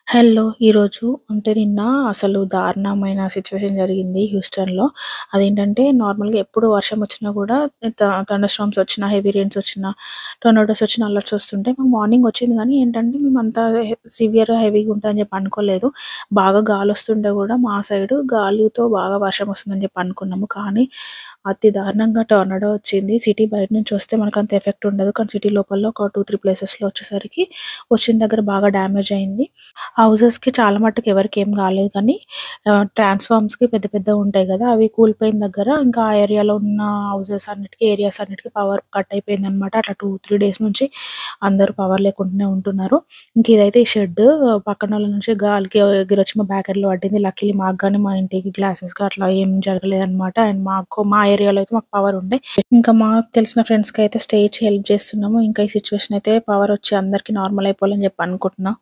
Hello! ఈరోజు అంటే నిన్న అసలు దారుణమైన సిట్యుయేషన్ జరిగింది హ్యూస్టన్‌లో. అదేంటంటే నార్మల్‌గా ఎప్పుడు వర్షం వచ్చినా గూడా థండర్ స్టార్మ్స్ వచ్చినా, హెవీ రెయిన్స్ వచ్చినా, టొర్నడోస్ వచ్చినా, అలర్ట్స్ వస్తుంటాయి. మాకు మార్నింగ్ వచ్చింది గానీ ఏంటంటే మేమంత సివియర్‌గా హెవీగా ఉంటదని చెప్పి అనుకోలేదు. బాగా గాలొస్తుంటే గూడా మా సైడు గాలితో బాగా వర్షం వస్తుందని చెప్పి అనుకున్నాము. కానీ అతి దారుణంగా టొర్నడో వచ్చింది. సిటీ బయట నుంచి వస్తే మనకంత ఎఫెక్ట్ ఉండదు. కానీ సిటీ లోపల ఒక 2, 3 ప్లేసెస్‌లో వచ్చేసరికి వచ్చిన దగ్గర బాగా డ్యామేజ్ అయింది. హౌసెస్‌కి చాలా మట్టుకు ఎవరికేం కాలేదు కానీ ట్రాన్స్‌ఫార్మర్స్‌కి పెద్ద పెద్దగుంటాయి గదా! అవి కూలిపోయిన దగ్గర ఇంకా ఆ ఏరియాలో ఉన్న ఏరియాస్ అన్నిటికి పవర్ కట్ అయిపోయిందనమాట. అట్లా 2, 3 డేస్ నుంచి అందరూ పవర్ లేకుండానే ఉంటున్నారు. ఇంక ఇదైతే ఈ షెడ్ పక్కనోళ్ళ నుంచి గాలికి ఎగిరొచ్చి మా బ్యాక్ యార్డ్‌లో పడ్డింది. లక్కీలీ మాకు గాని, మా ఇంటికి గ్లాసెస్‌కి అట్లా ఏం జరగలేదనమాట. అండ్ మా ఏరియాలో అయితే మాకు పవర్ ఉండే. ఇంకా మాకు తెలిసిన ఫ్రెండ్స్‌కయితే స్టే ఇచ్చి హెల్ప్ చేస్తున్నాము. ఇంకా ఈ సిట్యుయేషన్ అయితే పవర్ వచ్చి అందరికి నార్మల్ అయిపోవాలని చెప్పి అనుకుంటున్నా.